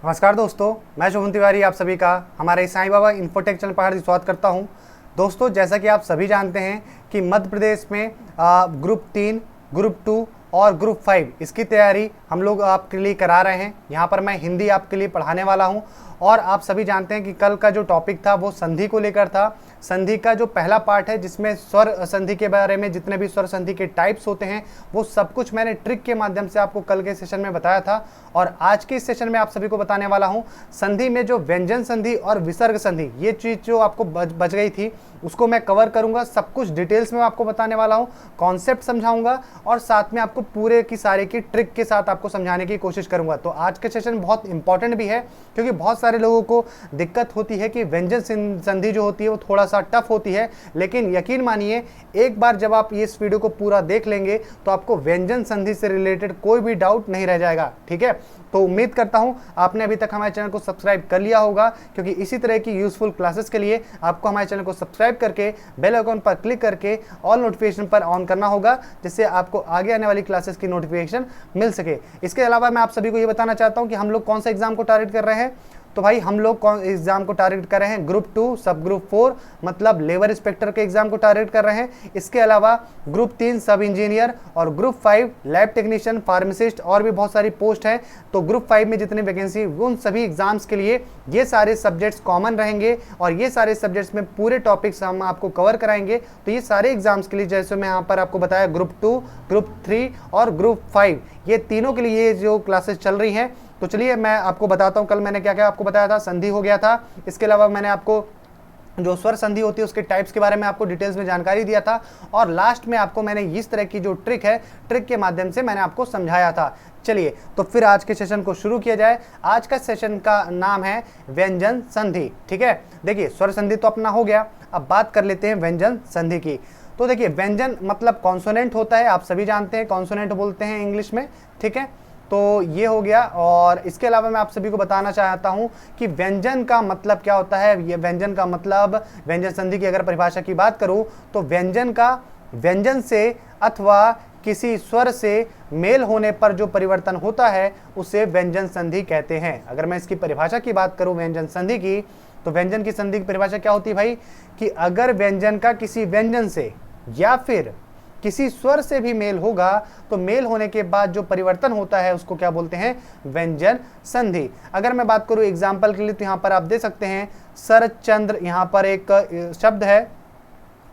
नमस्कार दोस्तों, मैं शुभम तिवारी आप सभी का हमारे साईं बाबा इन्फोटेक चैनल पर हार्दिक स्वागत करता हूं। दोस्तों, जैसा कि आप सभी जानते हैं कि मध्य प्रदेश में ग्रुप 3, ग्रुप 2 और ग्रुप 5 इसकी तैयारी हम लोग आपके लिए करा रहे हैं। यहाँ पर मैं हिंदी आपके लिए पढ़ाने वाला हूँ और आप सभी जानते हैं कि कल का जो टॉपिक था वो संधि को लेकर था। संधि का जो पहला पार्ट है जिसमें स्वर संधि के बारे में जितने भी स्वर संधि के टाइप्स होते हैं वो सब कुछ मैंने ट्रिक के माध्यम से आपको कल के सेशन में बताया था और आज के इस सेशन में आप सभी को बताने वाला हूं संधि में जो व्यंजन संधि और विसर्ग संधि ये चीज़ जो आपको बच गई थी उसको मैं कवर करूंगा। सब कुछ डिटेल्स में आपको बताने वाला हूं, कॉन्सेप्ट समझाऊंगा और साथ में आपको पूरे की सारे की ट्रिक के साथ आपको समझाने की कोशिश करूंगा। तो आज के सेशन बहुत इंपॉर्टेंट भी है क्योंकि बहुत सारे लोगों को दिक्कत होती है कि व्यंजन संधि जो होती है वो थोड़ा सा टफ होती है, लेकिन यकीन मानिए एक बार जब आप इस वीडियो को पूरा देख लेंगे तो आपको व्यंजन संधि से रिलेटेड कोई भी डाउट नहीं रह जाएगा। ठीक है, तो उम्मीद करता हूं आपने अभी तक हमारे चैनल को सब्सक्राइब कर लिया होगा क्योंकि इसी तरह की यूजफुल क्लासेस के लिए आपको हमारे चैनल को सब्सक्राइब करके बेल आइकन पर क्लिक करके ऑल नोटिफिकेशन पर ऑन करना होगा जिससे आपको आगे आने वाली क्लासेस की नोटिफिकेशन मिल सके। इसके अलावा मैं आप सभी को ये बताना चाहता हूं कि हम लोग कौन सा एग्जाम को टारगेट कर रहे हैं। तो भाई हम लोग कौन एग्जाम को टारगेट कर रहे हैं, ग्रुप 2 सब ग्रुप 4 मतलब लेबर इंस्पेक्टर के एग्जाम को टारगेट कर रहे हैं। इसके अलावा ग्रुप 3 सब इंजीनियर और ग्रुप 5 लैब टेक्नीशियन, फार्मासिस्ट और भी बहुत सारी पोस्ट है। तो ग्रुप 5 में जितनी वैकेंसी उन सभी एग्जाम्स के लिए ये सारे सब्जेक्ट्स कॉमन रहेंगे और ये सारे सब्जेक्ट्स में पूरे टॉपिक्स हम आपको कवर कराएंगे। तो ये सारे एग्जाम्स के लिए जैसे मैं यहाँ पर आपको बताया ग्रुप 2, ग्रुप 3 और ग्रुप 5 ये तीनों के लिए जो क्लासेस चल रही हैं। तो चलिए मैं आपको बताता हूं कल मैंने क्या क्या आपको बताया था। संधि हो गया था, इसके अलावा मैंने आपको जो स्वर संधि होती है उसके टाइप्स के बारे में आपको डिटेल्स में जानकारी दिया था और लास्ट में आपको मैंने इस तरह की जो ट्रिक है ट्रिक के माध्यम से मैंने आपको समझाया था। चलिए तो फिर आज के सेशन को शुरू किया जाए। आज का सेशन का नाम है व्यंजन संधि। ठीक है, देखिए स्वर संधि तो अपना हो गया, अब बात कर लेते हैं व्यंजन संधि की। तो देखिए व्यंजन मतलब कॉन्सोनेंट होता है, आप सभी जानते हैं कॉन्सोनेंट बोलते हैं इंग्लिश में। ठीक है, तो ये हो गया और इसके अलावा मैं आप सभी को बताना चाहता हूं कि व्यंजन का मतलब क्या होता है। ये व्यंजन का मतलब व्यंजन संधि की अगर परिभाषा की बात करूं तो व्यंजन का व्यंजन से अथवा किसी स्वर से मेल होने पर जो परिवर्तन होता है उसे व्यंजन संधि कहते हैं। अगर मैं इसकी परिभाषा की बात करूं व्यंजन संधि की तो व्यंजन की संधि की परिभाषा क्या होती है भाई कि अगर व्यंजन का किसी व्यंजन से या फिर किसी स्वर से भी मेल होगा तो मेल होने के बाद जो परिवर्तन होता है उसको क्या बोलते हैं, व्यंजन संधि। अगर मैं बात करूं एग्जाम्पल के लिए तो यहां पर आप दे सकते हैं शरद चंद्र, यहां पर एक शब्द है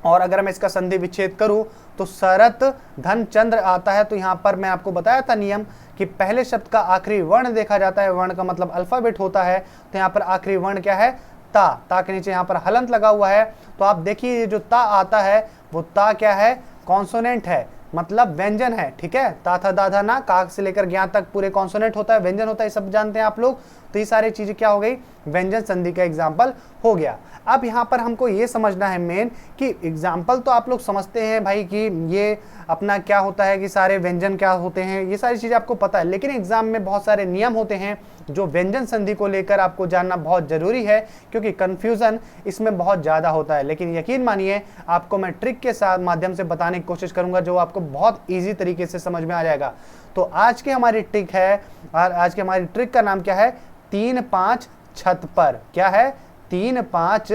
और अगर मैं इसका संधि विच्छेद करूं तो शरत धन चंद्र आता है। तो यहां पर मैं आपको बताया था नियम कि पहले शब्द का आखिरी वर्ण देखा जाता है, वर्ण का मतलब अल्फाबेट होता है। तो यहाँ पर आखिरी वर्ण क्या है, ता। ता के नीचे यहाँ पर हलंत लगा हुआ है। तो आप देखिए जो ता आता है वो ता क्या है, कॉन्सोनेंट है मतलब व्यंजन है। ठीक है, ता था दा धा ना काक से लेकर ज्ञा तक पूरे कॉन्सोनेंट होता है, व्यंजन होता है, सब जानते हैं आप लोग। तो ये सारी चीजें क्या हो गई, व्यंजन संधि का एग्जाम्पल हो गया। अब यहाँ पर हमको ये समझना है मेन कि एग्जाम्पल तो आप लोग समझते हैं भाई कि ये अपना क्या होता है कि सारे व्यंजन क्या होते हैं, ये सारी चीजें आपको पता है, लेकिन एग्जाम में बहुत सारे नियम होते हैं जो व्यंजन संधि को लेकर आपको जानना बहुत जरूरी है क्योंकि कंफ्यूजन इसमें बहुत ज्यादा होता है। लेकिन यकीन मानिए आपको मैं ट्रिक के साथ माध्यम से बताने की कोशिश करूंगा जो आपको बहुत ईजी तरीके से समझ में आ जाएगा। तो आज की हमारी ट्रिक है और आज की हमारी ट्रिक का नाम क्या है, 3-5 छत पर। क्या है, 3-5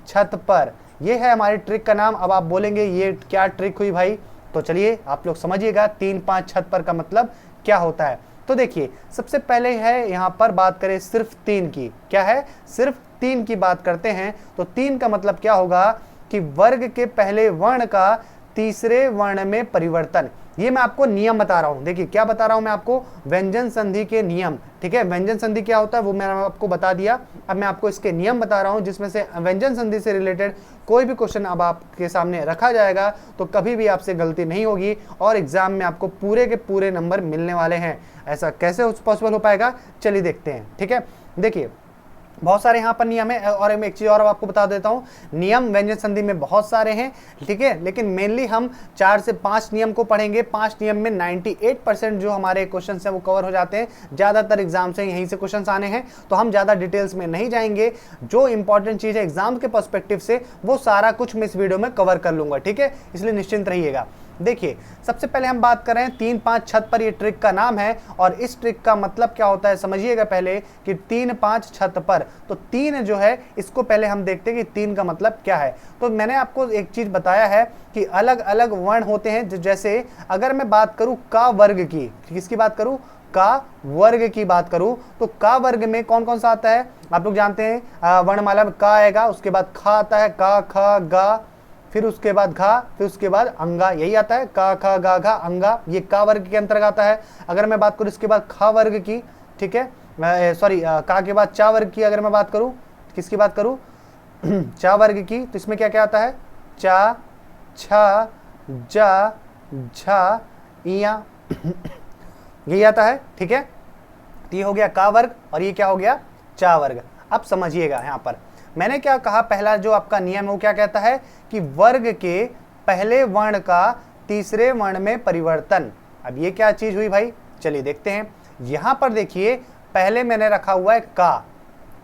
छत पर, ये है हमारी ट्रिक का नाम। अब आप बोलेंगे ये क्या ट्रिक हुई भाई, तो चलिए आप लोग समझिएगा 3-5 छत पर का मतलब क्या होता है। तो देखिए सबसे पहले है यहाँ पर बात करें सिर्फ 3 की। क्या है, सिर्फ 3 की बात करते हैं। तो 3 का मतलब क्या होगा कि वर्ग के पहले वर्ण का तीसरे वर्ण में परिवर्तन। ये मैं आपको नियम बता रहा हूं। देखिए क्या बता रहा हूं मैं आपको, व्यंजन संधि के नियम। ठीक है, व्यंजन संधि क्या होता है वो मैंने आपको बता दिया। अब मैं आपको इसके नियम बता रहा हूं जिसमें से व्यंजन संधि से रिलेटेड कोई भी क्वेश्चन अब आपके सामने रखा जाएगा तो कभी भी आपसे गलती नहीं होगी और एग्जाम में आपको पूरे के पूरे नंबर मिलने वाले हैं। ऐसा कैसे पॉसिबल हो पाएगा, चलिए देखते हैं। ठीक है, देखिए बहुत सारे यहाँ पर नियम है और मैं एक चीज़ और आपको बता देता हूँ, नियम व्यंजन संधि में बहुत सारे हैं। ठीक है, लेकिन मेनली हम 4 से 5 नियम को पढ़ेंगे। 5 नियम में 98% जो हमारे क्वेश्चंस हैं वो कवर हो जाते हैं। ज़्यादातर एग्जाम से यहीं से क्वेश्चंस आने हैं तो हम ज़्यादा डिटेल्स में नहीं जाएंगे। जो इंपॉर्टेंट चीज़ है एग्जाम के पर्सपेक्टिव से वो सारा कुछ मैं इस वीडियो में कवर कर लूँगा। ठीक है, इसलिए निश्चिंत रहिएगा। देखिए सबसे पहले हम बात कर रहे हैं 3 5 छत पर, ये ट्रिक का नाम है और इस ट्रिक का मतलब क्या होता है समझिएगा पहले कि 3 5 छत पर। तो 3 जो है इसको पहले हम देखते हैं कि 3 का मतलब क्या है। तो मैंने आपको एक चीज बताया है कि अलग अलग वर्ण होते हैं, जैसे अगर मैं बात करूं का वर्ग की, किसकी बात करूं, का वर्ग की बात करूं, तो का वर्ग में कौन कौन सा आता है आप लोग जानते हैं, वर्णमाला में का आएगा, उसके बाद खा आता है, का ख गा, फिर उसके बाद घा, फिर उसके बाद अंगा, यही आता है का ख गा घा अंगा, ये का वर्ग के अंतर्गत आता है। अगर मैं बात करूं इसके बाद खा वर्ग की, ठीक है, सॉरी का के बाद चा वर्ग की अगर मैं बात करूं, किसकी बात करूं चा वर्ग की, तो इसमें क्या क्या आता है, चा छा जा झा इया यही आता है, ठीक है। तो ये हो गया का वर्ग और ये क्या हो गया, चा वर्ग। अब समझिएगा यहाँ पर मैंने क्या कहा, पहला जो आपका नियम है वो क्या कहता है कि वर्ग के पहले वर्ण का तीसरे वर्ण में परिवर्तन। अब ये क्या चीज हुई भाई, चलिए देखते हैं। यहां पर देखिए पहले मैंने रखा हुआ है का,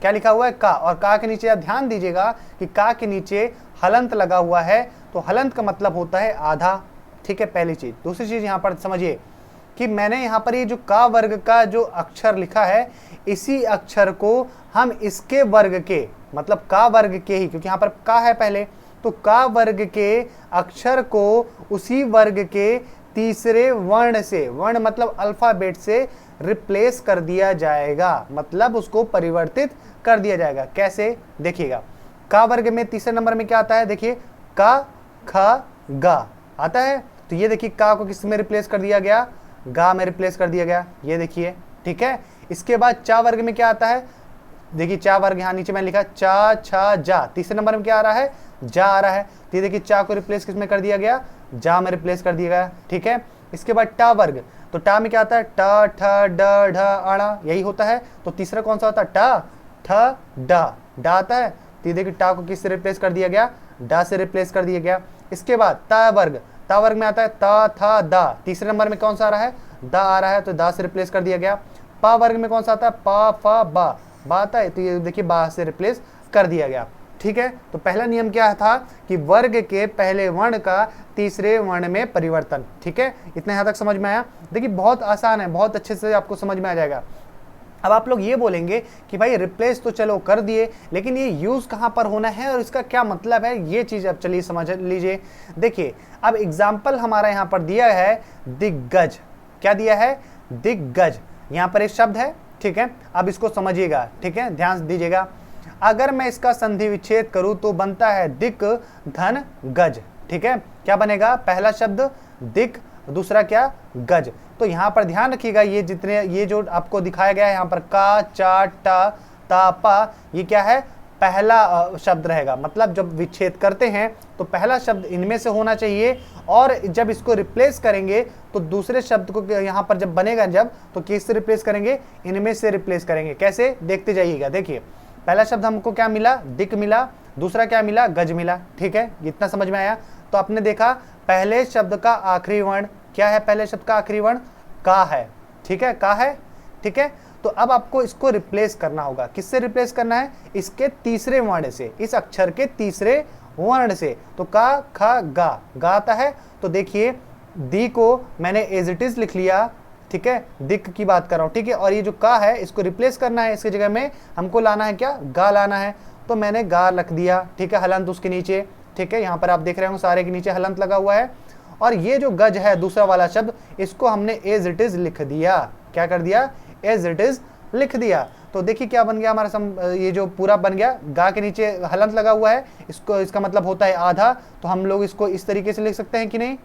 क्या लिखा हुआ है का, और का के नीचे आप ध्यान दीजिएगा कि का के नीचे हलंत लगा हुआ है, तो हलंत का मतलब होता है आधा, ठीक है, पहली चीज। दूसरी चीज यहां पर समझिए कि मैंने यहाँ पर ये जो का वर्ग का जो अक्षर लिखा है, इसी अक्षर को हम इसके वर्ग के, मतलब का वर्ग के ही, क्योंकि यहाँ पर का है पहले, तो का वर्ग के अक्षर को उसी वर्ग के तीसरे वर्ण से, वर्ण मतलब अल्फाबेट से रिप्लेस कर दिया जाएगा, मतलब उसको परिवर्तित कर दिया जाएगा। कैसे देखिएगा, का वर्ग में तीसरे नंबर में क्या आता है, देखिए का ख गा आता है, तो ये देखिए का को किस में रिप्लेस कर दिया गया, गा में रिप्लेस कर दिया गया, ये देखिए, ठीक है। इसके बाद चा वर्ग में क्या आता है, देखिए चा वर्ग यहाँ नीचे मैंने लिखा चा छा जा, तीसरे नंबर में क्या आ रहा है, जा आ रहा है, तो ये देखिए चा को रिप्लेस किस में कर दिया गया, जा में रिप्लेस कर दिया गया, ठीक है। इसके बाद टा वर्ग, तो टा में क्या आता है, टा ठ ड ढ अणा, यही होता है, तो तीसरा कौन सा होता है, टा ठ डा आता है, तो ये देखिए टा को किस से रिप्लेस कर दिया गया, डा से रिप्लेस कर दिया गया। इसके बाद ता वर्ग में आता है ता था दा, तीसरे नंबर में कौन सा आ रहा है, दा आ रहा है, तो दा से रिप्लेस कर दिया गया। पा वर्ग में कौन सा आता है, पा फा बा आता है, तो ये देखिए बा से रिप्लेस कर दिया गया, ठीक है। तो पहला नियम क्या था कि वर्ग के पहले वर्ण का तीसरे वर्ण में परिवर्तन, ठीक है। इतना यहाँ तक समझ में आया, देखिए बहुत आसान है, बहुत अच्छे से आपको समझ में आ जाएगा। अब आप लोग ये बोलेंगे कि भाई रिप्लेस तो चलो कर दिए, लेकिन ये यूज कहाँ पर होना है और इसका क्या मतलब है, ये चीज अब चलिए समझ लीजिए। देखिए अब एग्जाम्पल हमारा यहाँ पर दिया है दिग्गज, क्या दिया है, दिग्गज, यहाँ पर एक शब्द है, ठीक है। अब इसको समझिएगा, ठीक है, ध्यान दीजिएगा। अगर मैं इसका संधि विच्छेद करूं तो बनता है दिक धन गज, ठीक है। क्या बनेगा, पहला शब्द दिक, दूसरा क्या, गज। तो यहाँ पर ध्यान रखिएगा, ये जितने ये जो आपको दिखाया गया है यहाँ पर का चा टा ता पा, ये क्या है, पहला शब्द रहेगा, मतलब जब विच्छेद करते हैं तो पहला शब्द इनमें से होना चाहिए, और जब इसको रिप्लेस करेंगे तो दूसरे शब्द को यहाँ पर जब बनेगा जब, तो किससे रिप्लेस करेंगे, इनमें से रिप्लेस करेंगे। कैसे, देखते जाइएगा। देखिए पहला शब्द हमको क्या मिला, दिक मिला, दूसरा क्या मिला, गज मिला, ठीक है, इतना समझ में आया। तो आपने देखा पहले शब्द का आखिरी वर्ण क्या है, पहले शब्द का आखिरी वर्ण का है, ठीक है, का है, ठीक है। तो अब आपको इसको रिप्लेस करना होगा, किससे रिप्लेस करना है, इसके तीसरे वर्ण से, इस अक्षर के तीसरे वर्ण से। तो का ख गा आता है, तो देखिए दी को मैंने एज इट इज लिख लिया, ठीक है, दिक की बात कर रहा हूं, ठीक है। और ये जो का है इसको रिप्लेस करना है, इसकी जगह में हमको लाना है क्या, गा लाना है, तो मैंने गा रख दिया, ठीक है, हलंत उसके नीचे, ठीक है। यहाँ पर आप देख रहे हो सारे के नीचे हलंत लगा हुआ है। और ये जो गज है दूसरा वाला शब्द, इसको हमने एज इट इज लिख दिया, क्या कर दिया, एज इट इज लिख दिया। तो देखिए क्या बन गया हमारा ये जो पूरा बन गया, गा के नीचे हलंत लगा हुआ है, इसको इसका मतलब होता है आधा, तो हम लोग इसको इस तरीके से लिख सकते हैं कि नहीं,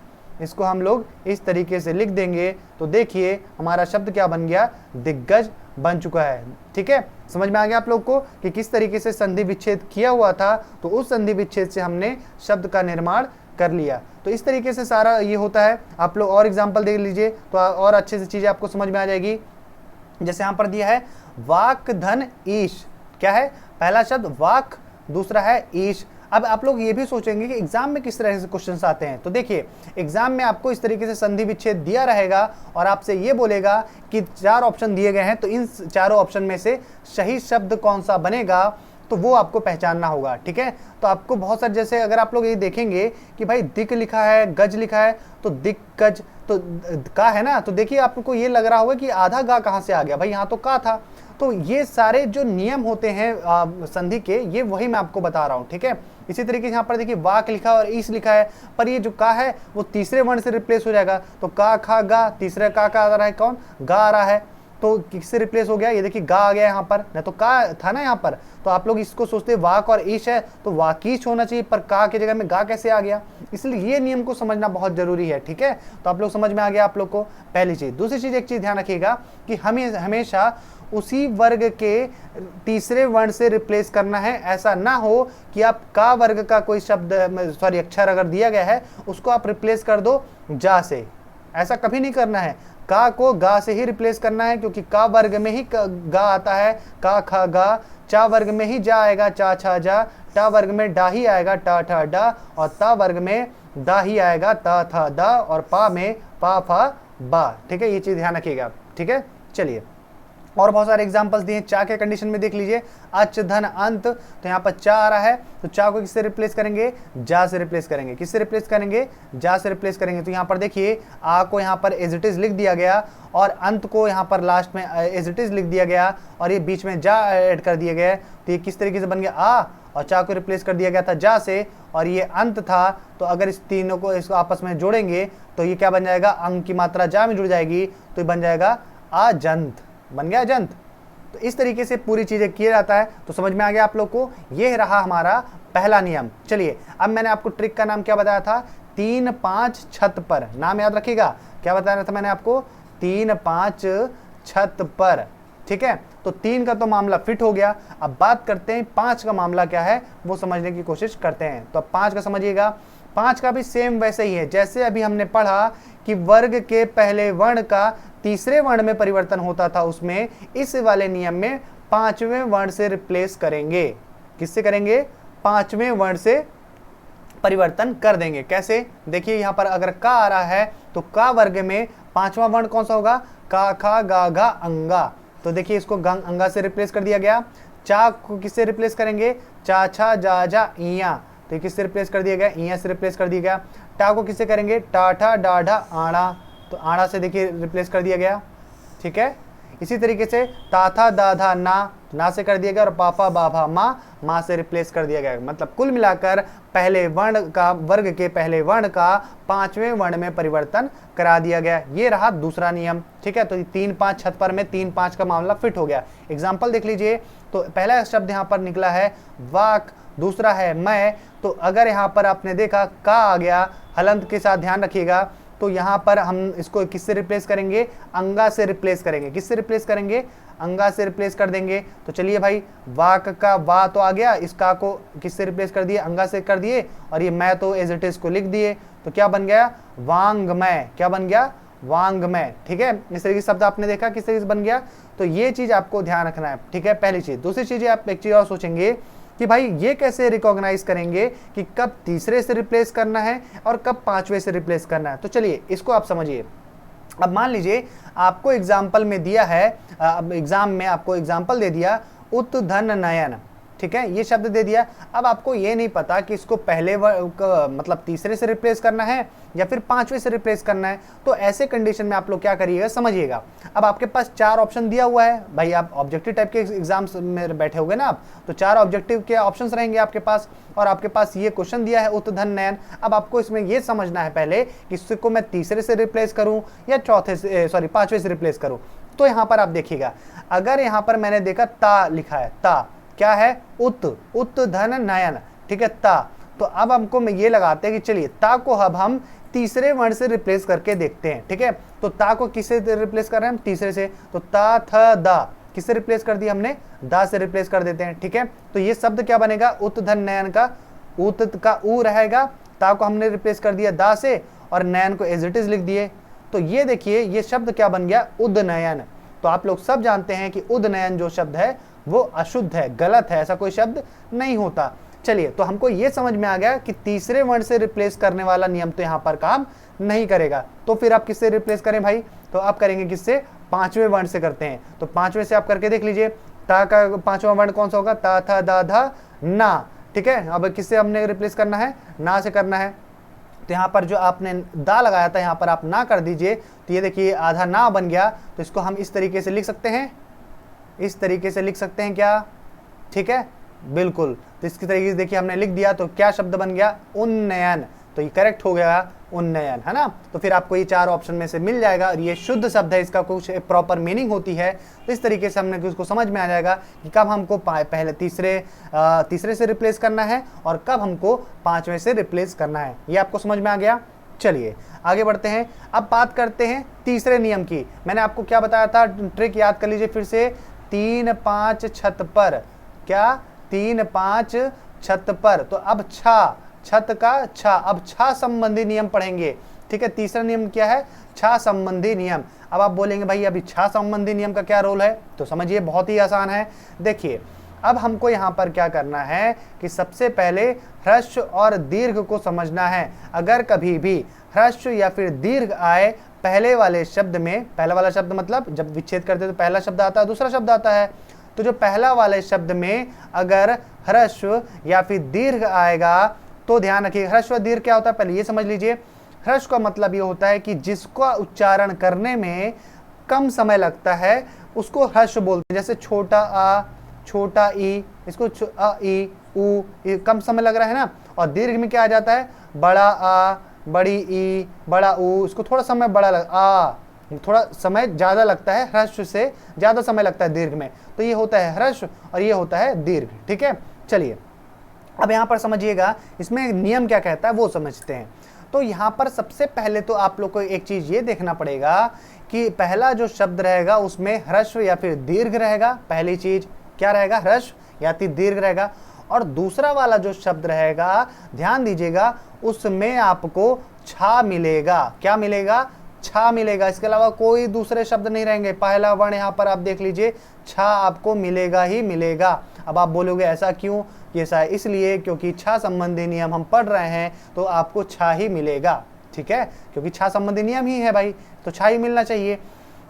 इसको हम लोग इस तरीके से लिख देंगे। तो देखिए हमारा शब्द क्या बन गया, दिग्गज बन चुका है, ठीक है। समझ में आ गया आप लोग को कि किस तरीके से संधि विच्छेद किया हुआ था, तो उस संधि विच्छेद से हमने शब्द का निर्माण कर लिया। तो इस तरीके से सारा ये होता है। आप लोग और एग्जाम्पल देख लीजिए तो और अच्छे से चीजें आपको समझ में आ जाएगी। जैसे यहाँ पर दिया है वाक धन ईश, क्या है, पहला शब्द वाक, दूसरा है ईश। अब आप लोग ये भी सोचेंगे कि एग्जाम में किस तरह से क्वेश्चंस आते हैं, तो देखिए एग्जाम में आपको इस तरीके से संधि विच्छेद दिया रहेगा और आपसे ये बोलेगा कि 4 ऑप्शन दिए गए हैं, तो इन चारों ऑप्शन में से सही शब्द कौन सा बनेगा, तो वो आपको पहचानना होगा। ठीक है, तो आपको बहुत सारे, जैसे अगर आप लोग ये देखेंगे कि भाई दिक लिखा है, गज लिखा है, तो दिक गज तो का है ना, तो देखिए आपको ये लग रहा होगा कि आधा गा कहाँ से आ गया, भाई यहाँ तो का था। तो ये सारे जो नियम होते हैं संधि के, ये वही मैं आपको बता रहा हूँ। ठीक है, इसी तरीके से यहाँ पर देखिए वाक लिखा और ईस लिखा है, पर ये जो का है वो तीसरे वर्ण से रिप्लेस हो जाएगा। तो का खा गा, तीसरे का आ रहा है कौन, गा आ रहा है, तो किससे रिप्लेस हो गया, ये देखिए गा आ गया यहाँ पर, नहीं तो का था ना यहाँ पर। तो आप लोग इसको सोचते वाक और ईश है तो वाकीश होना चाहिए, पर का की जगह में गा कैसे आ गया, इसलिए ये नियम को समझना बहुत जरूरी है। ठीक है, तो आप लोग समझ में आ गया आप लोग को, पहली चीज। दूसरी चीज, एक चीज ध्यान रखिएगा कि हमें हमेशा उसी वर्ग के तीसरे वर्ण से रिप्लेस करना है। ऐसा ना हो कि आप का वर्ग का कोई शब्द सॉरी अक्षर अगर दिया गया है उसको आप रिप्लेस कर दो जा से, ऐसा कभी नहीं करना है। का को गा से ही रिप्लेस करना है, क्योंकि का वर्ग में ही गा आता है, का खा गा, चा वर्ग में ही जा आएगा, चा छा जा, टा वर्ग में डा ही आएगा, टा ठा डा, और ता वर्ग में दा ही आएगा, ता था दा, और पा में पा फा बा। ठीक है, ये चीज ध्यान रखिएगा। ठीक है, चलिए और बहुत सारे एग्जांपल्स दिए। चा के कंडीशन में देख लीजिए, अच धन अंत, तो यहाँ पर चा आ रहा है, तो चा को किससे रिप्लेस करेंगे, जा से रिप्लेस करेंगे। किससे रिप्लेस करेंगे, जा से रिप्लेस करेंगे। तो यहाँ पर देखिए आ को यहाँ पर एज इट इज लिख दिया गया, और अंत को यहाँ पर लास्ट में एज इट इज लिख दिया गया, और ये बीच में जा ऐड कर दिया गया। तो ये किस तरीके से बन गया, आ और चा को रिप्लेस कर दिया गया था जा से, और ये अंत था। तो अगर इस तीनों को इसको आपस में जोड़ेंगे तो ये क्या बन जाएगा, अंग की मात्रा जा में जुड़ जाएगी, तो ये बन जाएगा अजंत, बन गया अजंत। तो इस तरीके से पूरी चीजें किया जाता है। तो समझ में आ गया आप लोग को, ये रहा हमारा पहला नियम। चलिए अब मैंने आपको ट्रिक का नाम क्या बताया था, 3 5 छत पर, नाम याद रखिएगा, क्या बताया था मैंने आपको, 3 5 छत पर। ठीक है, तो 3 का तो मामला फिट हो गया। अब बात करते हैं 5 का मामला क्या है, वो समझने की कोशिश करते हैं। तो अब 5 का समझिएगा, 5 का भी सेम वैसे ही है जैसे अभी हमने पढ़ा कि वर्ग के पहले वर्ण का तीसरे वर्ण में परिवर्तन होता था, उसमें इस वाले नियम में 5वें वर्ण से रिप्लेस करेंगे। किससे करेंगे, 5वें वर्ण से परिवर्तन कर देंगे। कैसे, देखिए यहाँ पर अगर का आ रहा है तो का वर्ग में 5वां वर्ण कौन सा होगा, का खा गा घा अंगा। तो देखिए इसको अंगा से रिप्लेस कर दिया गया। चा को किससे रिप्लेस करेंगे, चा छा जा जा इया, तो ये किससे रिप्लेस कर दिया गया, इया से रिप्लेस कर दिया गया। टा को किससे करेंगे, टाठा डाढ़ा आड़ा, तो आड़ा से देखिए रिप्लेस कर दिया गया। ठीक है, इसी तरीके से ताथा दाधा ना से कर दिया गया, और पापा बाभा माँ से रिप्लेस कर दिया गया। मतलब कुल मिलाकर पहले वर्ण का, वर्ग के पहले वर्ण का 5वें वर्ण में परिवर्तन करा दिया गया। ये रहा दूसरा नियम। ठीक है, तो 3 5 छत पर में 3 5 का मामला फिट हो गया। एग्जाम्पल देख लीजिए, तो पहला शब्द यहाँ पर निकला है वाक, दूसरा है मैं। तो अगर यहाँ पर आपने देखा का आ गया हलंत के साथ, ध्यान रखिएगा, तो यहाँ पर हम इसको किससे रिप्लेस करेंगे, अंगा से रिप्लेस करेंगे। किससे रिप्लेस करेंगे, अंगा से रिप्लेस कर देंगे। तो चलिए भाई, वाक का वा तो आ गया, इस का को किससे रिप्लेस कर दिए, अंगा से कर दिए, और ये मैं तो एज इट इज को लिख दिए। तो क्या बन गया, वांगमय। क्या बन गया, वांगमय। ठीक है, इस तरीके शब्द आपने देखा किस तरीके से बन गया। तो ये चीज आपको ध्यान रखना है। ठीक है, पहली चीज। दूसरी चीज आप एक चीज और सोचेंगे कि भाई ये कैसे रिकॉग्नाइज करेंगे कि कब तीसरे से रिप्लेस करना है और कब 5वें से रिप्लेस करना है। तो चलिए इसको आप समझिए। अब मान लीजिए आपको एग्जाम्पल में दिया है, एग्जाम में आपको एग्जाम्पल दे दिया उत धन नयन। ठीक है, ये शब्द दे दिया। अब आपको ये नहीं पता कि इसको पहले मतलब तीसरे से रिप्लेस करना है या फिर 5वें से रिप्लेस करना है। तो ऐसे कंडीशन में आप लोग क्या करिएगा, समझिएगा। अब आपके पास 4 ऑप्शन दिया हुआ है, भाई आप ऑब्जेक्टिव टाइप के एग्जाम्स में बैठे होंगे ना आप, तो 4 ऑब्जेक्टिव के ऑप्शंस रहेंगे आपके पास, और आपके पास ये क्वेश्चन दिया है उत धन नयन। अब आपको इसमें ये समझना है पहले कि इसको मैं तीसरे से रिप्लेस करूं या 5वें से रिप्लेस करूं। तो यहाँ पर आप देखिएगा, अगर यहाँ पर मैंने देखा ता लिखा है, ता क्या है, उत धन नयन। ठीक है, ता। तो अब हमको में ये लगाते हैं कि चलिए ता को अब हम तीसरे वर्ण से रिप्लेस करके देखते हैं। ठीक है, तो ता को किससे रिप्लेस कर रहे हैं हम, तीसरे से। तो ता थ दा किससे रिप्लेस कर दिया हमने, दा से रिप्लेस कर देते हैं। ठीक है, तो ये शब्द क्या बनेगा, उत धन नयन का, उत का ऊ रहेगा, ता को हमने रिप्लेस कर दिया दा से, और नयन को एज इट इज लिख दिए। तो ये देखिए ये शब्द क्या बन गया, उदनयन। तो आप लोग सब जानते हैं कि उदनयन जो शब्द है वो अशुद्ध है, गलत है, ऐसा कोई शब्द नहीं होता। चलिए, तो हमको ये समझ में आ गया कि तीसरे वर्ण से रिप्लेस करने वाला नियम तो यहाँ पर काम नहीं करेगा। तो फिर आप किससे रिप्लेस करें भाई, तो आप करेंगे किससे, 5वें वर्ण से करते हैं। तो 5वें से आप करके देख लीजिए, ता का पांचवा वर्ण कौन सा होगा, ता था दा धा ना, ठीक है। अब किससे हमने रिप्लेस करना है, ना से करना है। तो यहाँ पर जो आपने दा लगाया था यहाँ पर आप ना कर दीजिए, तो ये देखिए आधा ना बन गया। तो इसको हम इस तरीके से लिख सकते हैं, इस तरीके से लिख सकते हैं क्या, ठीक है, बिल्कुल। तो इसकी तरीके से देखिए हमने लिख दिया, तो क्या शब्द बन गया, उन्नयन। तो ये करेक्ट हो गया उन्नयन, है ना। तो फिर आपको ये चार ऑप्शन में से मिल जाएगा, और ये शुद्ध शब्द है, इसका कुछ प्रॉपर मीनिंग होती है। तो इस तरीके से हमने उसको समझ में आ जाएगा कि कब हमको पहले तीसरे से रिप्लेस करना है और कब हमको पांचवें से रिप्लेस करना है। ये आपको समझ में आ गया। चलिए आगे बढ़ते हैं। अब बात करते हैं तीसरे नियम की। मैंने आपको क्या बताया था, ट्रिक याद कर लीजिए फिर से। 3 5 छत पर, क्या 3 5 छत पर। तो अब छत का छा, अब छा संबंधी नियम पढ़ेंगे, ठीक है। तीसरा नियम क्या है, छा संबंधी नियम। अब आप बोलेंगे भाई अभी छा संबंधी नियम का क्या रोल है, तो समझिए बहुत ही आसान है। देखिए अब हमको यहाँ पर क्या करना है कि सबसे पहले ह्रस्व और दीर्घ को समझना है। अगर कभी भी ह्रस्व या फिर दीर्घ आए पहले वाले शब्द में, पहला वाला शब्द मतलब जब विच्छेद करते तो पहला शब्द आता है, दूसरा शब्द आता है। तो जो पहला वाले शब्द में अगर ह्रस्व या फिर दीर्घ आएगा तो ध्यान रखिए। ह्रस्व दीर्घ क्या होता है, पहले ये समझ लीजिए। ह्रस्व का मतलब ये होता है कि जिसका उच्चारण करने में कम समय लगता है उसको ह्रस्व बोलते हैं। जैसे छोटा आ, छोटा ई, इसको अ ई उ, कम समय लग रहा है ना। और दीर्घ में क्या आ जाता है, बड़ा आ, बड़ी ई, बड़ा ऊ, इसको थोड़ा समय थोड़ा समय ज्यादा लगता है, ह्रस्व से ज्यादा समय लगता है दीर्घ में। तो ये होता है ह्रस्व और ये होता है दीर्घ, ठीक है। चलिए अब यहाँ पर समझिएगा इसमें नियम क्या कहता है वो समझते हैं। तो यहाँ पर सबसे पहले तो आप लोग को एक चीज ये देखना पड़ेगा कि पहला जो शब्द रहेगा उसमें ह्रस्व या फिर दीर्घ रहेगा। पहली चीज क्या रहेगा, ह्रस्व या फिर दीर्घ रहेगा। और दूसरा वाला जो शब्द रहेगा ध्यान दीजिएगा उसमें आपको छा मिलेगा। क्या मिलेगा, छा मिलेगा। इसके अलावा कोई दूसरे शब्द नहीं रहेंगे। पहला वर्ण यहाँ पर आप देख लीजिए, छा आपको मिलेगा ही मिलेगा। अब आप बोलोगे ऐसा क्यों, ऐसा इसलिए क्योंकि छा संबंधी नियम हम पढ़ रहे हैं तो आपको छा ही मिलेगा, ठीक है, क्योंकि छा संबंधी नियम ही है भाई, तो छा ही मिलना चाहिए।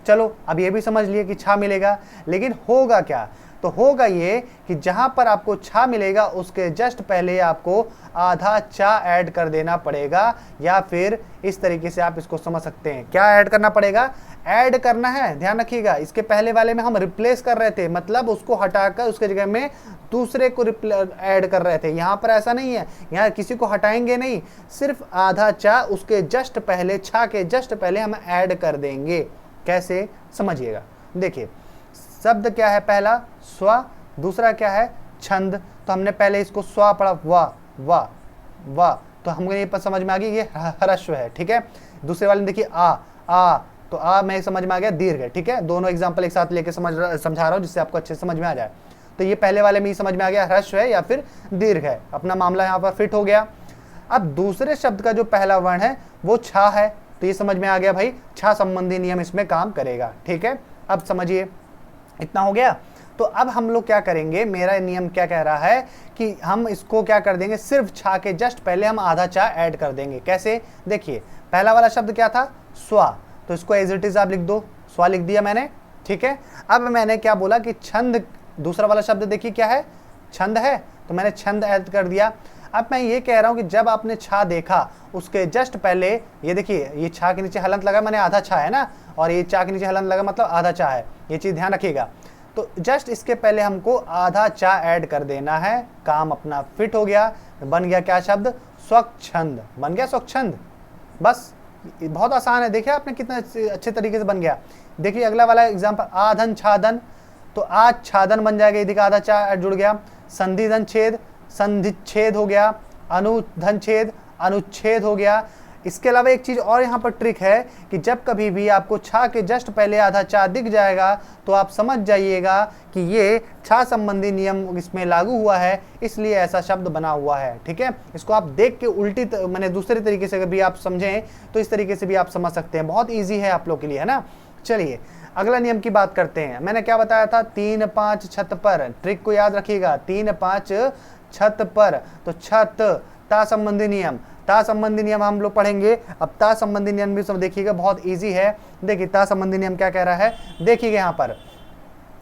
चलो अब ये भी समझ लिए कि छा मिलेगा, लेकिन होगा क्या, तो होगा ये कि जहां पर आपको छा मिलेगा उसके जस्ट पहले आपको आधा चा ऐड कर देना पड़ेगा, या फिर इस तरीके से आप इसको समझ सकते हैं। क्या ऐड करना पड़ेगा, ऐड करना है, ध्यान रखिएगा। इसके पहले वाले में हम रिप्लेस कर रहे थे, मतलब उसको हटाकर उसके जगह में दूसरे को ऐड कर रहे थे। यहाँ पर ऐसा नहीं है, यहाँ किसी को हटाएंगे नहीं, सिर्फ आधा चा उसके जस्ट पहले, छा के जस्ट पहले हम ऐड कर देंगे। कैसे, समझिएगा। देखिए शब्द क्या है, पहला स्व, दूसरा क्या है छंद। तो हमने पहले इसको स्व पढ़ा, वा, तो हमको ये समझ में आ गया ये ह्रस्व है, ठीक है। दूसरे वाले में देखिए आ, तो आ में समझ में आ गया दीर्घ है, ठीक है। दोनों एग्जांपल एक साथ लेके समझा रहा हूँ जिससे आपको अच्छे से समझ में आ जाए। तो ये पहले वाले में ही समझ में आ गया ह्रस्व है या फिर दीर्घ है, अपना मामला यहाँ पर फिट हो गया। अब दूसरे शब्द का जो पहला वर्ण है वो छा है, तो ये समझ में आ गया भाई छा संबंधी नियम इसमें काम करेगा, ठीक है। अब समझिए इतना हो गया। तो अब हम लोग क्या करेंगे, मेरा नियम क्या कह रहा है कि हम इसको क्या कर देंगे, सिर्फ छा के जस्ट पहले हम आधा चा ऐड कर देंगे। कैसे, देखिए पहला वाला शब्द क्या था, स्वा, तो इसको एज इट इज आप लिख दो, स्वा लिख दिया मैंने, ठीक है। अब मैंने क्या बोला कि छंद, दूसरा वाला शब्द देखिए क्या है, छंद है, तो मैंने छंद ऐड कर दिया। अब मैं ये कह रहा हूं कि जब आपने छा देखा उसके जस्ट पहले, ये देखिए ये छा के नीचे हलंत लगा, मैंने आधा छा है ना, और ये चा के नीचे हलंत लगा मतलब आधा चा है, ये चीज ध्यान रखिएगा। तो जस्ट इसके पहले हमको आधा चा ऐड कर देना है, काम अपना फिट हो गया, बन गया क्या शब्द, स्वच्छंद, बन गया स्वच्छंद। बस बहुत आसान है, देखिए आपने कितना अच्छे तरीके से बन गया। देखिए अगला वाला एग्जाम्पल, आधन छादन, तो आज छादन बन जाएगा, देखिए आधा चा जुड़ गया। संधिधन छेद, संधिच्छेद हो गया। अनुधन छेद, अनुच्छेद हो गया। इसके अलावा एक चीज और यहाँ पर ट्रिक है कि जब कभी भी आपको छा के जस्ट पहले आधा चा दिख जाएगा तो आप समझ जाइएगा कि ये छा संबंधी नियम इसमें लागू हुआ है, इसलिए ऐसा शब्द बना हुआ है, ठीक है। इसको आप देख के उल्टी मैंने दूसरे तरीके से भी आप समझें तो इस तरीके से भी आप समझ सकते हैं, बहुत ईजी है आप लोग के लिए, है ना। चलिए अगला नियम की बात करते हैं। मैंने क्या बताया था, 3 5 छत पर, ट्रिक को याद रखिएगा, 3 5 छत पर, तो छत ता संबंधी नियम, ता संबंधी नियम हम लोग पढ़ेंगे। अब ता संबंधी नियम भी सब देखिएगा, बहुत इजी है। देखिए ता संबंधी नियम क्या कह रहा है, देखिएगा यहाँ पर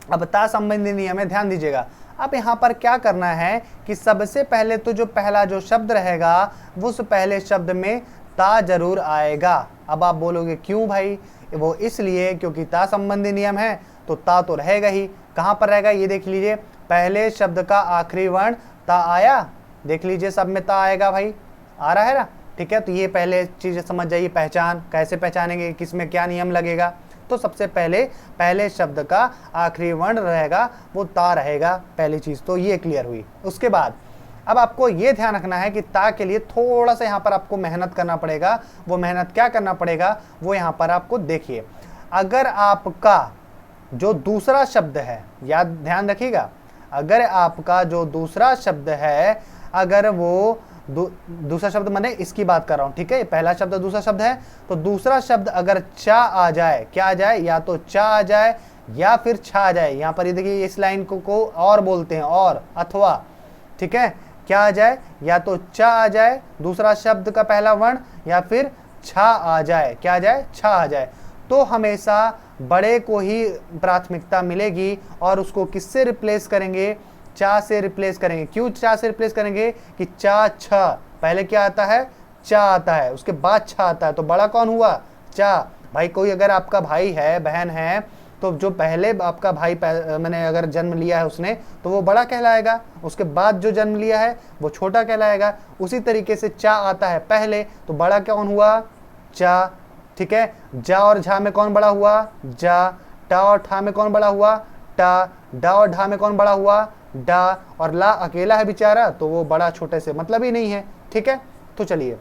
अब ता संबंधी नियम है, ध्यान दीजिएगा। अब यहाँ पर क्या करना है कि सबसे पहले तो जो पहला जो शब्द रहेगा उस पहले शब्द में ता जरूर आएगा। अब आप बोलोगे क्यों भाई? वो इसलिए क्योंकि ता संबंधी नियम है तो ता तो रहेगा ही। कहाँ पर रहेगा ये देख लीजिए, पहले शब्द का आखिरी वर्ण ता आया, देख लीजिए सब में ता आएगा भाई, आ रहा है ना, ठीक है। तो ये पहले चीज़ समझ जाइए, पहचान कैसे पहचानेंगे, किस में क्या नियम लगेगा। तो सबसे पहले पहले शब्द का आखिरी वर्ण रहेगा वो ता रहेगा, पहली चीज़ तो ये क्लियर हुई। उसके बाद अब आपको ये ध्यान रखना है कि ता के लिए थोड़ा सा यहाँ पर आपको मेहनत करना पड़ेगा। वो मेहनत क्या करना पड़ेगा वो यहाँ पर आपको देखिए। अगर आपका जो दूसरा शब्द है, याद ध्यान रखिएगा, अगर आपका जो दूसरा शब्द है, अगर वो दूसरा शब्द मैंने इसकी बात कर रहा हूं, ठीक है, पहला शब्द दूसरा शब्द है, तो दूसरा शब्द अगर चा आ जाए, क्या आ जाए, या तो चा आ जाए या फिर छा आ जाए। यहाँ पर ये देखिए इस लाइन को और बोलते हैं, और अथवा, ठीक है, क्या आ जाए, या तो चा आ जाए दूसरा शब्द का पहला वर्ण, या फिर छा आ जाए, क्या आ जाए, छा आ जाए। तो हमेशा बड़े को ही प्राथमिकता मिलेगी और उसको किससे रिप्लेस करेंगे, चा से रिप्लेस करेंगे। क्यों चा से रिप्लेस करेंगे कि चा छ, पहले क्या आता है, चा आता है, उसके बाद छा आता है, तो बड़ा कौन हुआ, चा। भाई कोई अगर आपका भाई है, बहन है, तो जो पहले आपका भाई मैंने अगर जन्म लिया है उसने, तो वो बड़ा कहलाएगा, उसके बाद जो जन्म लिया है वो छोटा कहलाएगा। उसी तरीके से चा आता है पहले, तो बड़ा कौन हुआ, चा, ठीक है। जा और झा में कौन बड़ा हुआ, जा। टा और ठा में कौन बड़ा हुआ, टा। डा और ढा में कौन बड़ा हुआ, डा। और ला अकेला है बेचारा, तो वो बड़ा छोटे से मतलब ही नहीं है, ठीक है। तो चलिए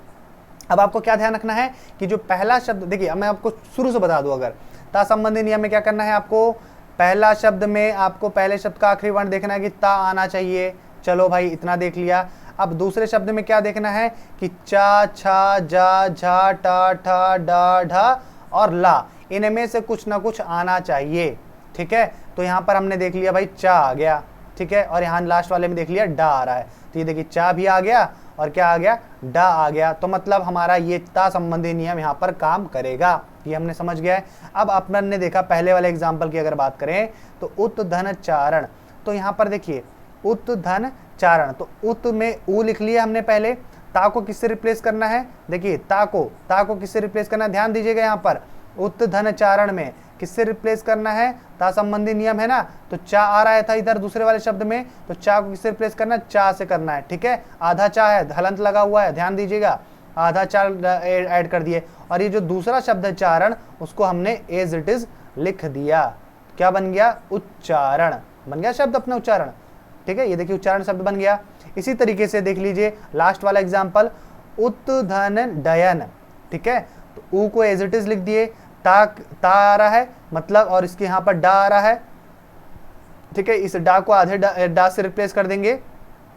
अब आपको क्या ध्यान रखना है कि जो पहला शब्द, देखिए अब मैं आपको शुरू से बता दूं, अगर ता संबंधी नियम में क्या करना है आपको, पहला शब्द में आपको पहले शब्द का आखिरी वर्ण देखना है कि ता आना चाहिए। चलो भाई इतना देख लिया। अब दूसरे शब्द में क्या देखना है कि चा, छा, जा, झा, टा, ठा, डा, ढा और ला, इनमें से कुछ ना कुछ आना चाहिए, ठीक है। तो यहाँ पर हमने देख लिया भाई चा आ गया, ठीक है, और यहाँ लास्ट वाले में देख लिया डा आ रहा है, तो ये देखिए चा भी आ गया और क्या आ गया, डा आ गया। तो मतलब हमारा ये ता संबंधी नियम यहाँ पर काम करेगा, ये हमने समझ गया है। अब अपन ने देखा पहले वाले एग्जाम्पल की अगर बात करें तो उत धन चारण, तो यहाँ पर देखिए उत धन चारण, तो उत में ऊ लिख लिया हमने पहले, ता को किससे रिप्लेस करना है, देखिए ता को किससे रिप्लेस करना है, ध्यान दीजिएगा यहाँ पर उत धन चारण में किससे रिप्लेस करना है, ता संबंधी नियम है ना, तो चा आ रहा था इधर दूसरे वाले शब्द में, तो चा को किससे रिप्लेस करना है, चा से करना है, ठीक है। आधा चा है, हलंत लगा हुआ है, ध्यान दीजिएगा, आधा चा ऐड कर दिए, और ये जो दूसरा शब्द है चारण उसको हमने एज इट इज लिख दिया, क्या बन गया, उच्चारण बन गया शब्द अपना उच्चारण, ठीक है। ये देखिए उच्चारण शब्द बन गया। इसी तरीके से देख लीजिए लास्ट वाला एग्जाम्पल उत धन डयन, ठीक है, तो ऊ को एज इट इज लिख दिए, ता आ रहा है मतलब, और इसके यहाँ पर डा आ रहा है, ठीक है, इस डा को आधे डा से रिप्लेस कर देंगे,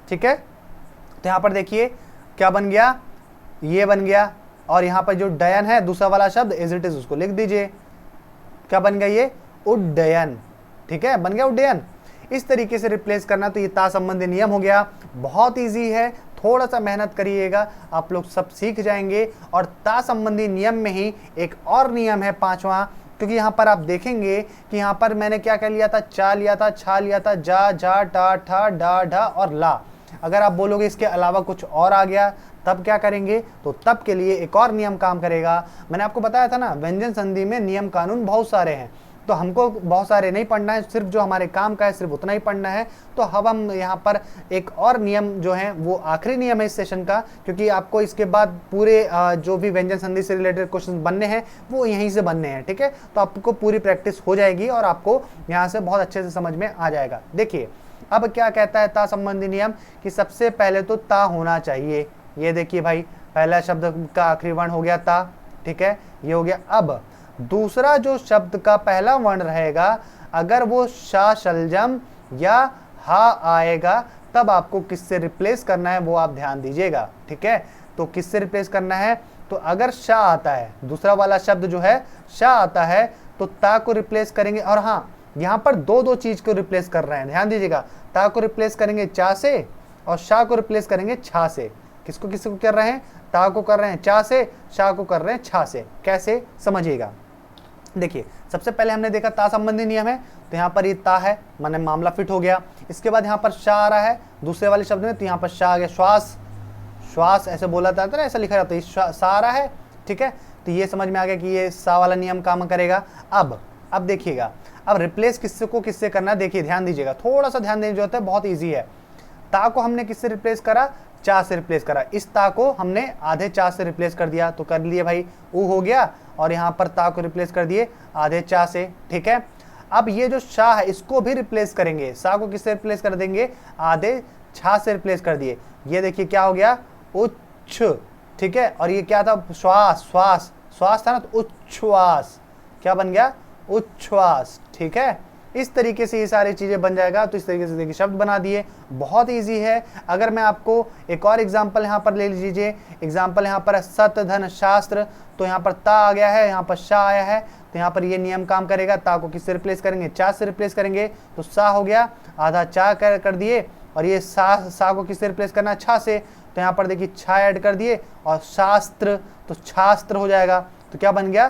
ठीक है। तो यहाँ पर देखिए क्या बन गया, ये बन गया, और यहाँ पर जो डयन है दूसरा वाला शब्द एज इट इज उसको लिख दीजिए, क्या बन गया, ये उड्डयन, ठीक है, बन गया उड्डयन। इस तरीके से रिप्लेस करना, तो ये ता संबंधी नियम हो गया, बहुत इजी है, थोड़ा सा मेहनत करिएगा आप लोग सब सीख जाएंगे। और ता संबंधी नियम में ही एक और नियम है पांचवा, क्योंकि यहाँ पर आप देखेंगे कि यहाँ पर मैंने क्या कह लिया था, चा लिया था, छा लिया था, जा, झा, टा, ठा, डा, ढा और ला। अगर आप बोलोगे इसके अलावा कुछ और आ गया तब क्या करेंगे, तो तब के लिए एक और नियम काम करेगा। मैंने आपको बताया था ना व्यंजन संधि में नियम कानून बहुत सारे हैं, तो हमको बहुत सारे नहीं पढ़ना है, सिर्फ जो हमारे काम का है सिर्फ उतना ही पढ़ना है। तो अब हम यहाँ पर एक और नियम जो है वो आखिरी नियम है इस सेशन का, क्योंकि आपको इसके बाद पूरे जो भी व्यंजन संधि से रिलेटेड क्वेश्चन बनने हैं वो यहीं से बनने हैं, ठीक है। तो आपको पूरी प्रैक्टिस हो जाएगी और आपको यहाँ से बहुत अच्छे से समझ में आ जाएगा। देखिए अब क्या कहता है ता संबंधी नियम कि सबसे पहले तो ता होना चाहिए। ये देखिए भाई पहला शब्द का आखिरी वर्ण हो गया ता, ठीक है, ये हो गया। अब दूसरा जो शब्द का पहला वर्ण रहेगा अगर वो शा शलजम या हा आएगा तब आपको किससे रिप्लेस करना है वो आप ध्यान दीजिएगा, ठीक है। तो किससे रिप्लेस करना है, तो अगर शा आता है, दूसरा वाला शब्द जो है शा आता है, तो ता को रिप्लेस करेंगे। और हाँ यहाँ पर दो चीज को रिप्लेस कर रहे हैं, ध्यान दीजिएगा, ता को रिप्लेस करेंगे चा से और शा को रिप्लेस करेंगे छा से। किसको किसको कर रहे हैं, ता को कर रहे हैं चा से, शा को कर रहे हैं छा से। कैसे समझिएगा, देखिए सबसे पहले हमने देखा ता संबंधी नियम है, तो यहाँ पर ये ता है, माने मामला फिट हो गया। इसके बाद यहाँ पर शा आ रहा है दूसरे वाले शब्द में, तो यहाँ पर शा आ गया, श्वास, श्वास ऐसे बोला जाता है ना, ऐसा लिखा जाता है, सा आ रहा है, ठीक है। तो ये समझ में आ गया कि ये सा वाला नियम काम करेगा। अब देखिएगा, अब रिप्लेस किससे को किससे करना है, देखिए ध्यान दीजिएगा, थोड़ा सा ध्यान देने जो होता है, बहुत ईजी है। ता को हमने किससे रिप्लेस करा, चा से रिप्लेस करा। इस ता को हमने आधे चा से रिप्लेस कर दिया, तो कर लिए भाई, ऊ हो गया, और यहाँ पर ता को रिप्लेस कर दिए आधे चा से, ठीक है। अब ये जो शा है इसको भी रिप्लेस करेंगे, सा को किससे रिप्लेस कर देंगे, आधे छा से रिप्लेस कर दिए। ये देखिए क्या हो गया, उच्छ, ठीक है। और ये क्या था, श्वास, श्वास, श्वास था ना, तो उच्छ्वास, क्या बन गया, उच्छ्वास, ठीक है। इस तरीके से ये सारी चीजें बन जाएगा। तो इस तरीके से देखिए शब्द बना दिए, बहुत इजी है। अगर मैं आपको एक और एग्जांपल यहाँ पर ले लीजिए, एग्जांपल यहाँ पर सत धन शास्त्र, तो यहाँ पर ता आ गया है, यहाँ पर शा आया है, तो यहाँ पर ये नियम काम करेगा। ता को किससे रिप्लेस करेंगे, चा से रिप्लेस करेंगे, तो सा हो गया, आधा चा कर दिए, और ये सा को किससे रिप्लेस करना, छा से, तो यहाँ पर देखिए छा ऐड कर दिए, और शास्त्र, तो छास्त्र हो जाएगा। तो क्या बन गया,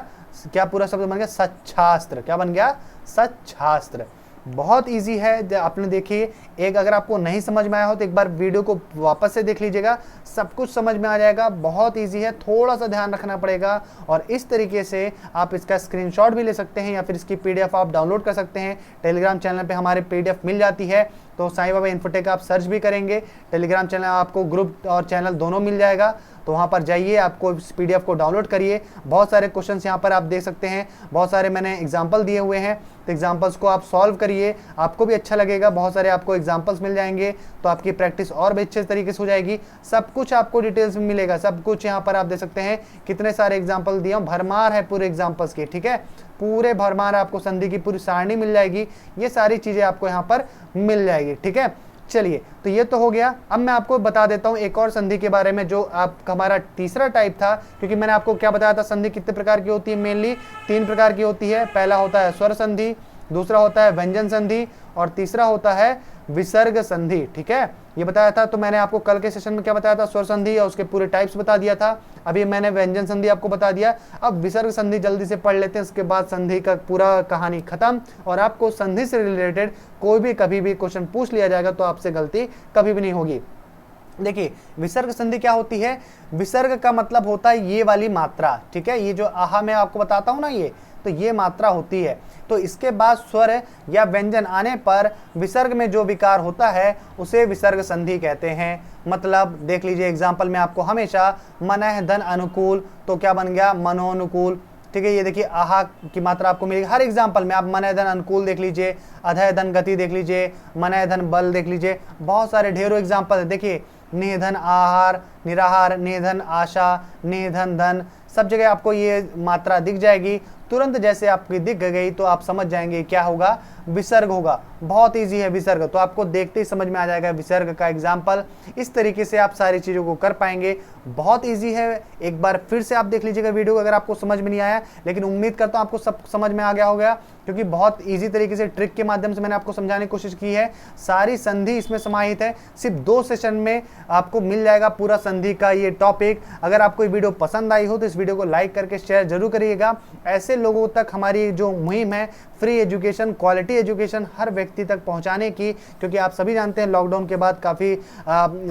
क्या पूरा शब्द बन गया, सच्छास्त्र, क्या बन गया, सच्छास्त्र। बहुत इजी है, आपने देखिए। एक अगर आपको नहीं समझ में आया हो तो एक बार वीडियो को वापस से देख लीजिएगा, सब कुछ समझ में आ जाएगा। बहुत इजी है, थोड़ा सा ध्यान रखना पड़ेगा। और इस तरीके से आप इसका स्क्रीनशॉट भी ले सकते हैं, या फिर इसकी पीडीएफ आप डाउनलोड कर सकते हैं। टेलीग्राम चैनल पे हमारे पीडीएफ मिल जाती है, तो साईं बाबा इन्फोटेक आप सर्च भी करेंगे, टेलीग्राम चैनल आपको ग्रुप और चैनल दोनों मिल जाएगा। तो वहाँ पर जाइए, आपको इस पीडीएफ को डाउनलोड करिए। बहुत सारे क्वेश्चंस यहाँ पर आप देख सकते हैं, बहुत सारे मैंने एग्जांपल दिए हुए हैं, तो एग्जांपल्स को आप सॉल्व करिए, आपको भी अच्छा लगेगा। बहुत सारे आपको एग्जांपल्स मिल जाएंगे, तो आपकी प्रैक्टिस और भी अच्छे तरीके से हो जाएगी। सब कुछ आपको डिटेल्स में मिलेगा, सब कुछ यहाँ पर आप देख सकते हैं। कितने सारे एग्जाम्पल दिए, भरमार है पूरे एग्जाम्पल्स की, ठीक है। पूरे भरमार आपको संधि की पूरी सारणी मिल जाएगी, ये सारी चीज़ें आपको यहाँ पर मिल जाएगी, ठीक है। चलिए, तो ये तो हो गया। अब मैं आपको बता देता हूँ एक और संधि के बारे में, जो आप हमारा तीसरा टाइप था। क्योंकि मैंने आपको क्या बताया था, संधि कितने प्रकार की होती है, मेनली 3 प्रकार की होती है। पहला होता है स्वर संधि, दूसरा होता है व्यंजन संधि, और तीसरा होता है विसर्ग संधि, ठीक है। ये बताया था। तो मैंने आपको कल के सेशन में क्या बताया था, स्वर संधि और उसके पूरे टाइप्स बता दिया था। अभी मैंने व्यंजन संधि आपको बता दिया। अब विसर्ग संधि जल्दी से पढ़ लेते हैं, उसके बाद संधि का पूरा कहानी खत्म। और आपको संधि से रिलेटेड कोई भी कभी भी क्वेश्चन पूछ लिया जाएगा तो आपसे गलती कभी भी नहीं होगी। देखिए विसर्ग संधि क्या होती है, विसर्ग का मतलब होता है ये वाली मात्रा, ठीक है। ये जो आहा मैं आपको बताता हूँ ना, ये तो ये मात्रा होती है। तो इसके बाद स्वर या व्यंजन आने पर विसर्ग में जो विकार होता है उसे विसर्ग संधि कहते हैं। मतलब देख लीजिए एग्जाम्पल में आपको हमेशा मनः धन अनुकूल, तो क्या बन गया, मनोनुकूल, ठीक है। ये देखिए आहा की मात्रा आपको मिलेगी हर एग्जाम्पल में। आप मनः धन अनुकूल देख लीजिए, अधय धन गति देख लीजिए, मनः धन बल देख लीजिए, बहुत सारे ढेरों एग्जाम्पल है। देखिए निधन आहार, निराहार, निधन आशा, निधन धन, सब जगह आपको ये मात्रा दिख जाएगी। तुरंत जैसे आपकी दिख गई तो आप समझ जाएंगे क्या होगा, विसर्ग होगा। बहुत इजी है विसर्ग, तो आपको देखते ही समझ में आ जाएगा विसर्ग का एग्जाम्पल। इस तरीके से आप सारी चीज़ों को कर पाएंगे, बहुत इजी है। एक बार फिर से आप देख लीजिएगा वीडियो अगर आपको समझ में नहीं आया, लेकिन उम्मीद करता हूँ आपको सब समझ में आ गया होगा, क्योंकि बहुत ईजी तरीके से ट्रिक के माध्यम से मैंने आपको समझाने की कोशिश की है। सारी संधि इसमें समाहित है, सिर्फ 2 सेशन में आपको मिल जाएगा पूरा संधि का ये टॉपिक। अगर आपको ये वीडियो पसंद आई हो तो इस वीडियो को लाइक करके शेयर जरूर करिएगा। ऐसे लोगों तक हमारी जो मुहिम है फ्री एजुकेशन, क्वालिटी एजुकेशन हर व्यक्ति तक पहुंचाने की, क्योंकि आप सभी जानते हैं लॉकडाउन के बाद काफ़ी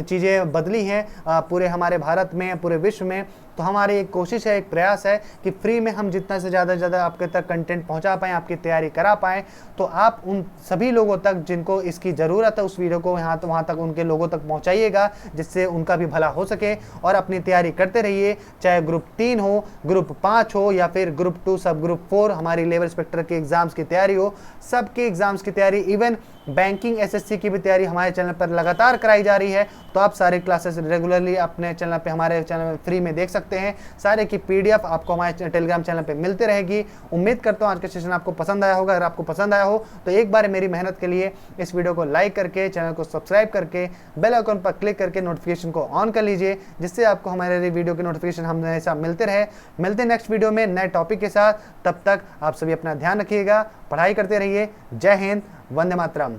चीज़ें बदली हैं पूरे हमारे भारत में, पूरे विश्व में। तो हमारी एक कोशिश है, एक प्रयास है कि फ्री में हम जितना से ज़्यादा आपके तक कंटेंट पहुंचा पाएँ, आपकी तैयारी करा पाएँ। तो आप उन सभी लोगों तक जिनको इसकी ज़रूरत है उस वीडियो को वहाँ तक उनके लोगों तक पहुँचाइएगा, जिससे उनका भी भला हो सके। और अपनी तैयारी करते रहिए, चाहे ग्रुप 3 हो, ग्रुप 5 हो, या फिर ग्रुप 2 सब ग्रुप 4 हमारी लेवल इंस्पेक्टर के एग्ज़ाम्स की तैयारी हो, सबके एग्ज़ाम्स की तैयारी, इवन बैंकिंग एसएससी की भी तैयारी हमारे चैनल पर लगातार कराई जा रही है। तो आप सारे क्लासेस रेगुलरली अपने चैनल पे, हमारे चैनल में फ्री में देख सकते हैं। सारे की पीडीएफ आपको हमारे टेलीग्राम चैनल पे मिलते रहेगी। उम्मीद करता हूँ आज का सेशन आपको पसंद आया होगा। अगर आपको पसंद आया हो तो एक बार मेरी मेहनत के लिए इस वीडियो को लाइक करके, चैनल को सब्सक्राइब करके, बेल आइकन पर क्लिक करके नोटिफिकेशन को ऑन कर लीजिए, जिससे आपको हमारे वीडियो के नोटिफिकेशन हमेशा मिलते रहे। मिलते नेक्स्ट वीडियो में नए टॉपिक के साथ। तब तक आप सभी अपना ध्यान रखिएगा, पढ़ाई करते रहिए। जय हिंद, वंदे मातरम।